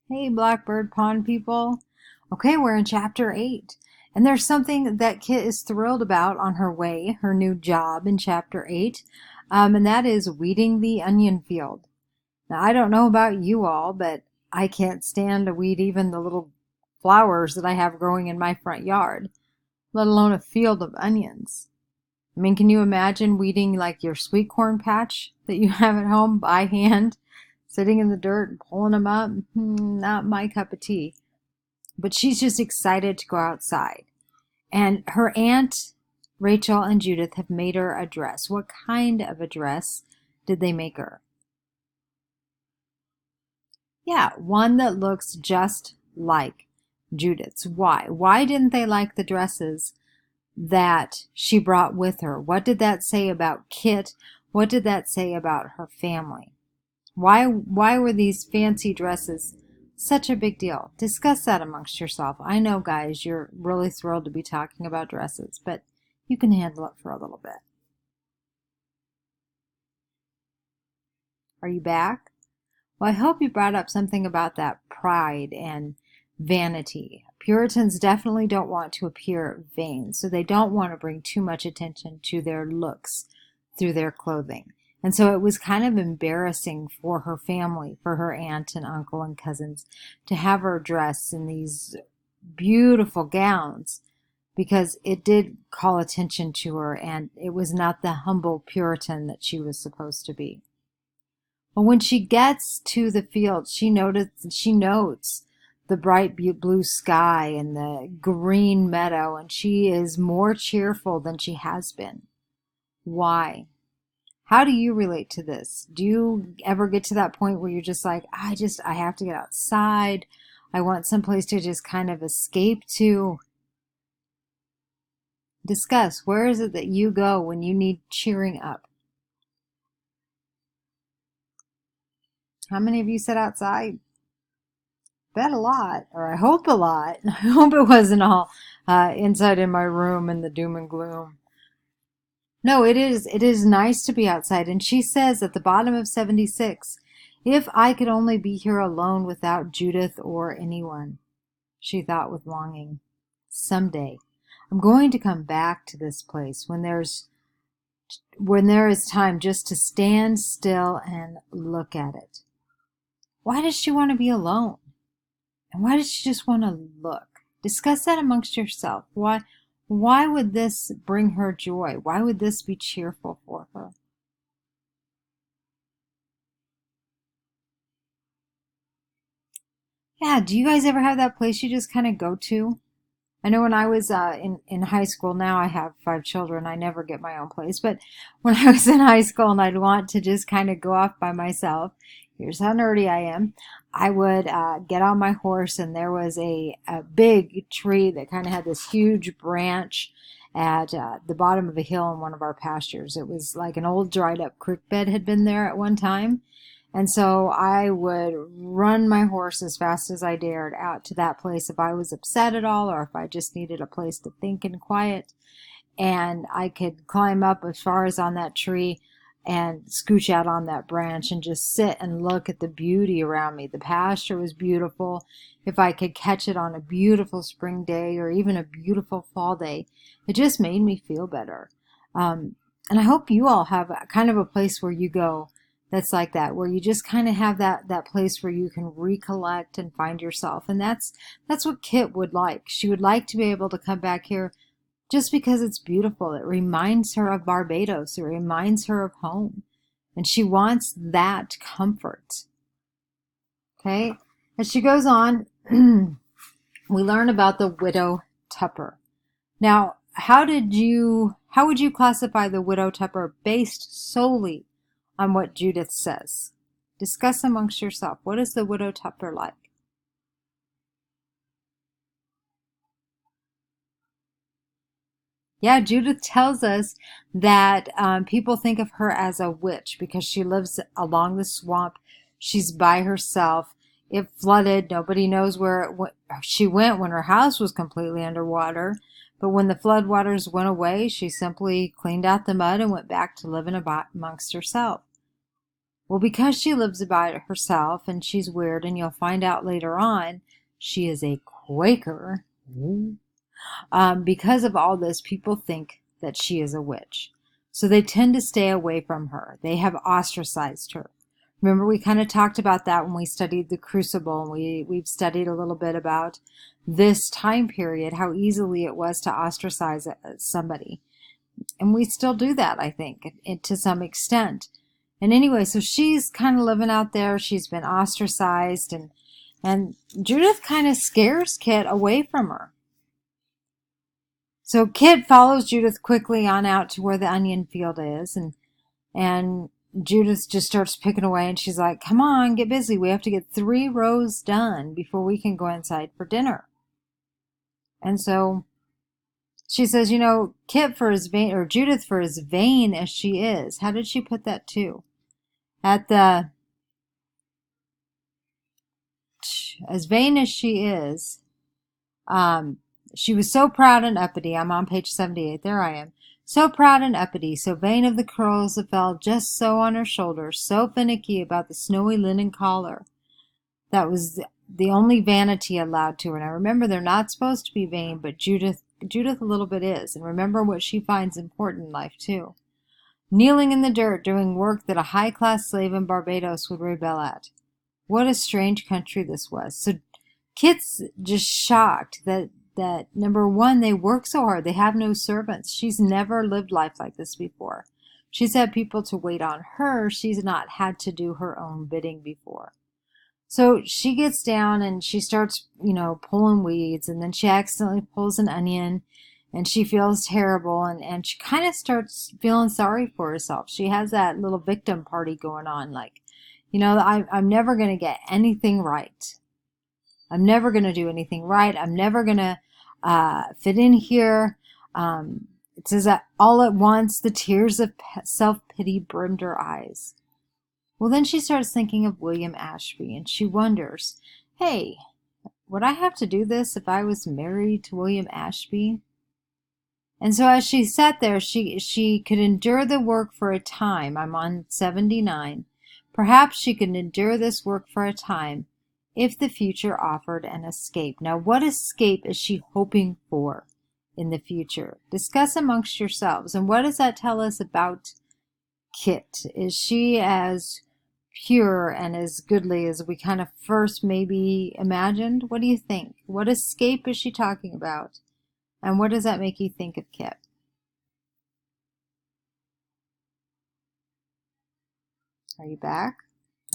Hey, Blackbird Pond people. Okay, we're in chapter 8. And there's something that Kit is thrilled about on her way, her new job in chapter 8, and that is weeding the onion field. Now, I don't know about you all, but I can't stand to weed even the little flowers that I have growing in my front yard, let alone a field of onions. I mean, can you imagine weeding like your sweet corn patch that you have at home by hand, sitting in the dirt and pulling them up? Not my cup of tea. But she's just excited to go outside. And her aunt, Rachel, and Judith have made her a dress. What kind of a dress did they make her? Yeah, one that looks just like Judith's. Why? Why didn't they like the dresses that she brought with her? What did that say about Kit? What did that say about her family? Why were these fancy dresses such a big deal? Discuss that amongst yourself. I know, guys, you're really thrilled to be talking about dresses, but you can handle it for a little bit. Are you back? Well, I hope you brought up something about that pride and vanity. Puritans definitely don't want to appear vain, so they don't want to bring too much attention to their looks through their clothing. And so it was kind of embarrassing for her family, for her aunt and uncle and cousins, to have her dress in these beautiful gowns because it did call attention to her and it was not the humble Puritan that she was supposed to be. But when she gets to the field, she notes the bright blue sky and the green meadow, and she is more cheerful than she has been. Why? How do you relate to this? Do you ever get to that point where you're just like, I have to get outside. I want someplace to just kind of escape to? Discuss. Where is it that you go when you need cheering up? How many of you sit outside? Bet a lot, or I hope a lot. I hope it wasn't all inside in my room in the doom and gloom. No, it is. It is nice to be outside. And she says at the bottom of 76, if I could only be here alone without Judith or anyone, she thought with longing. Someday, I'm going to come back to this place when there is time just to stand still and look at it. Why does she want to be alone? And why does she just want to look? Discuss that amongst yourself. Why would this bring her joy? Why would this be cheerful for her? Yeah, do you guys ever have that place you just kind of go to? I know when I was in high school, now I have 5 children, I never get my own place. But when I was in high school and I'd want to just kind of go off by myself, here's how nerdy I am. I would get on my horse, and there was a big tree that kind of had this huge branch at the bottom of a hill in one of our pastures. It was like an old dried up creek bed had been there at one time. And so I would run my horse as fast as I dared out to that place if I was upset at all or if I just needed a place to think and quiet. And I could climb up as far as on that tree and scooch out on that branch and just sit and look at the beauty around me. The pasture was beautiful. If I could catch it on a beautiful spring day or even a beautiful fall day, it just made me feel better. And I hope you all have kind of a place where you go that's like that, where you just kind of have that place where you can recollect and find yourself. And that's what Kit would like. She would like to be able to come back here just because it's beautiful. It reminds her of Barbados. It reminds her of home. And she wants that comfort. Okay? As she goes on, we learn about the widow Tupper. Now, how would you classify the widow Tupper based solely on what Judith says? Discuss amongst yourself. What is the widow Tupper like? Yeah, Judith tells us that people think of her as a witch because she lives along the swamp. She's by herself. It flooded. Nobody knows where she went when her house was completely underwater. But when the floodwaters went away, she simply cleaned out the mud and went back to living amongst herself. Well, because she lives about herself and she's weird, and you'll find out later on she is a Quaker. Because of all this, people think that she is a witch. So they tend to stay away from her. They have ostracized her. Remember, we kind of talked about that when we studied the Crucible, and we've studied a little bit about this time period, how easily it was to ostracize somebody. And we still do that, I think, to some extent. And anyway, so she's kind of living out there. She's been ostracized, and Judith kind of scares Kit away from her. So Kit follows Judith quickly on out to where the onion field is, and Judith just starts picking away, and she's like, come on, get busy. We have to get 3 rows done before we can go inside for dinner. And so she says, Kit, for as vain, or Judith, for as vain as she is. How did she put that too? As vain as she is, she was so proud and uppity. I'm on page 78. There I am. So proud and uppity, so vain of the curls that fell just so on her shoulders, so finicky about the snowy linen collar. That was the only vanity allowed to her. Now remember, they're not supposed to be vain, but Judith a little bit is. And remember what she finds important in life too. Kneeling in the dirt, doing work that a high-class slave in Barbados would rebel at. What a strange country this was. So Kit's just shocked that number one, they work so hard. They have no servants. She's never lived life like this before. She's had people to wait on her. She's not had to do her own bidding before. So she gets down and she starts, pulling weeds, and then she accidentally pulls an onion, and she feels terrible, and she kind of starts feeling sorry for herself. She has that little victim party going on, like, I'm never going to get anything right. I'm never going to do anything right. I'm never going to fit in here. It says that all at once the tears of self-pity brimmed her eyes. Well, then she starts thinking of William Ashby, and she wonders, hey, would I have to do this if I was married to William Ashby? And so as she sat there, she could endure the work for a time. I'm on 79. Perhaps she could endure this work for a time if the future offered an escape. Now, what escape is she hoping for in the future? Discuss amongst yourselves. And what does that tell us about Kit? Is she as pure and as goodly as we kind of first maybe imagined? What do you think? What escape is she talking about? And what does that make you think of Kit? Are you back?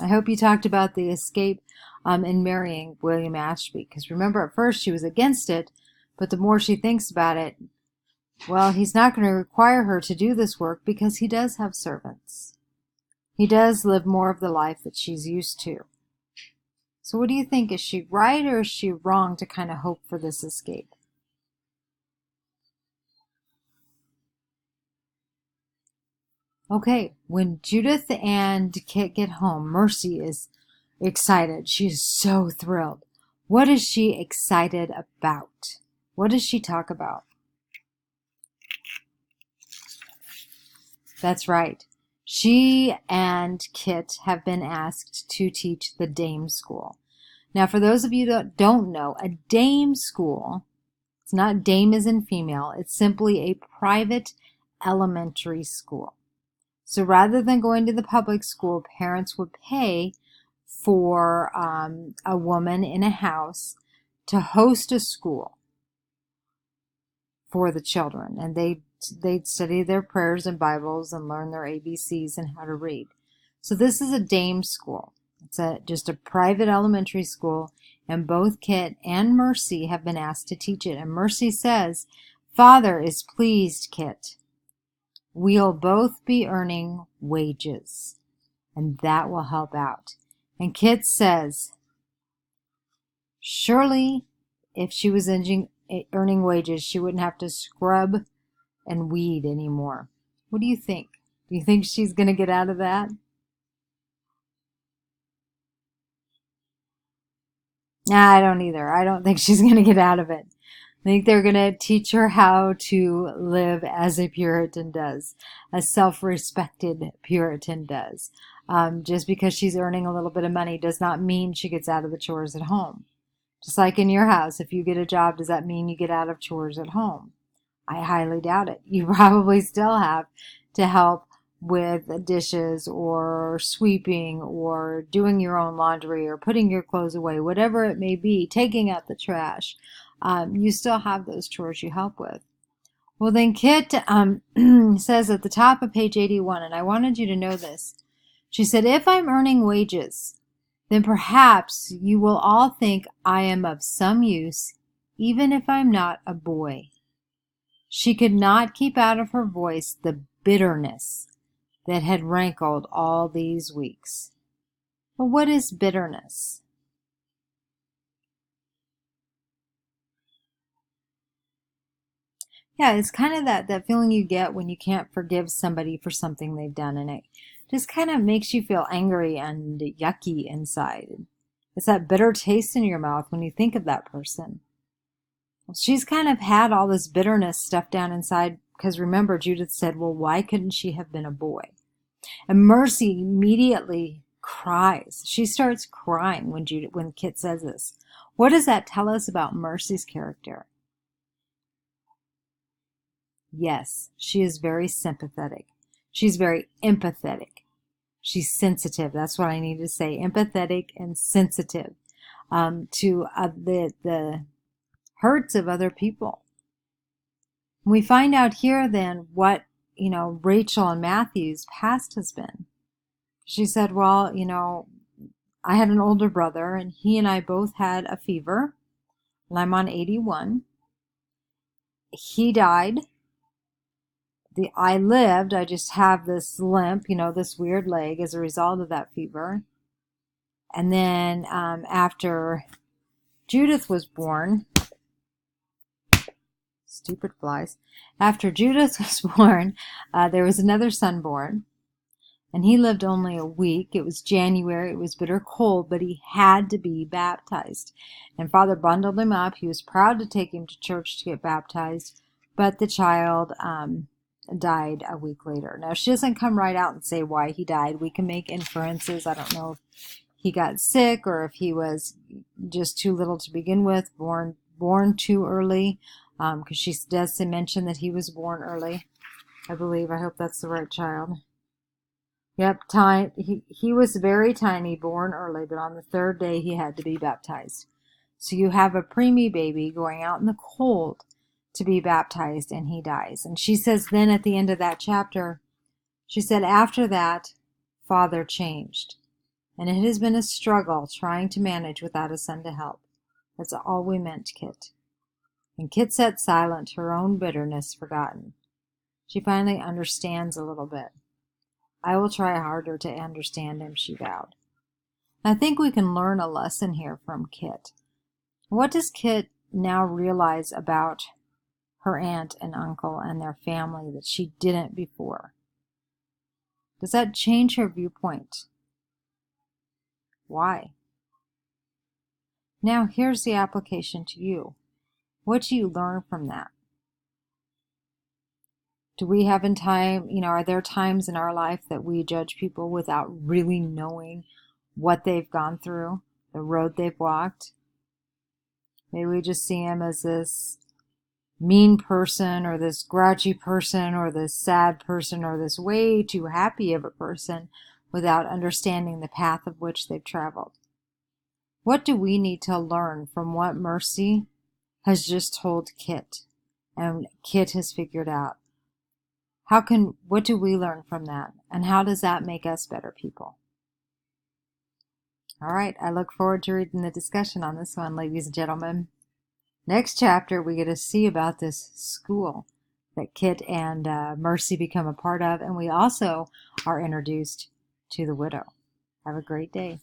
I hope you talked about the escape in marrying William Ashby, because remember, at first she was against it, but the more she thinks about it, well, he's not going to require her to do this work because he does have servants. He does live more of the life that she's used to. So what do you think? Is she right or is she wrong to kind of hope for this escape? Okay, when Judith and Kit get home, Mercy is excited. She is so thrilled. What is she excited about? What does she talk about? That's right. She and Kit have been asked to teach the dame school. Now, for those of you that don't know, a dame school, it's not dame as in female, it's simply a private elementary school. So rather than going to the public school, parents would pay for a woman in a house to host a school for the children. And they'd study their prayers and Bibles and learn their ABCs and how to read. So this is a dame school. It's just a private elementary school, and both Kit and Mercy have been asked to teach it. And Mercy says, "Father is pleased, Kit. We'll both be earning wages, and that will help out." And Kit says, surely if she was earning wages, she wouldn't have to scrub and weed anymore. What do you think? Do you think she's going to get out of that? Nah, I don't either. I don't think she's going to get out of it. I think they're going to teach her how to live as a Puritan does, a self-respected Puritan does. Just because she's earning a little bit of money does not mean she gets out of the chores at home. Just like in your house, if you get a job, does that mean you get out of chores at home? I highly doubt it. You probably still have to help with dishes or sweeping or doing your own laundry or putting your clothes away, whatever it may be, taking out the trash. You still have those chores you help with. Well, then Kit says at the top of page 81, and I wanted you to know this. She said, if I'm earning wages, then perhaps you will all think I am of some use, even if I'm not a boy. She could not keep out of her voice the bitterness that had rankled all these weeks. Well, what is bitterness? Yeah, it's kind of that feeling you get when you can't forgive somebody for something they've done, and it just kind of makes you feel angry and yucky inside. It's that bitter taste in your mouth when you think of that person. Well, she's kind of had all this bitterness stuffed down inside because remember, Judith said, well, why couldn't she have been a boy? And Mercy immediately cries. She starts crying when Kit says this. What does that tell us about Mercy's character? Yes, she is very sympathetic. She's very empathetic. She's sensitive. That's what I need to say. Empathetic and sensitive to the hurts of other people. We find out here then what, Rachel and Matthew's past has been. She said, well, I had an older brother and he and I both had a fever. And I'm on 81. He died. I lived. I just have this limp, this weird leg as a result of that fever. And then after Judith was born, stupid flies. After Judith was born, there was another son born. And he lived only a week. It was January. It was bitter cold, but he had to be baptized. And Father bundled him up. He was proud to take him to church to get baptized. But the child died a week later. Now, she doesn't come right out and say why he died. We can make inferences. I don't know if he got sick or if he was just too little to begin with, born too early, because she does mention that he was born early, I believe. I hope that's the right child. Yep, he was very tiny, born early, but on the third day he had to be baptized. So you have a preemie baby going out in the cold to be baptized, and he dies. And she says then at the end of that chapter, she said, after that, Father changed. And it has been a struggle trying to manage without a son to help. That's all we meant, Kit. And Kit sat silent, her own bitterness forgotten. She finally understands a little bit. I will try harder to understand him, she vowed. I think we can learn a lesson here from Kit. What does Kit now realize about her aunt and uncle and their family that she didn't before? Does that change her viewpoint? Why? Now here's the application to you. What do you learn from that? Do we have in time, are there times in our life that we judge people without really knowing what they've gone through, the road they've walked? Maybe we just see them as this mean person or this grouchy person or this sad person or this way too happy of a person without understanding the path of which they've traveled. What do we need to learn from what Mercy has just told Kit and Kit has figured out? What do we learn from that? And how does that make us better people? All right, I look forward to reading the discussion on this one, ladies and gentlemen. Next chapter, we get to see about this school that Kit and Mercy become a part of, and we also are introduced to the widow. Have a great day.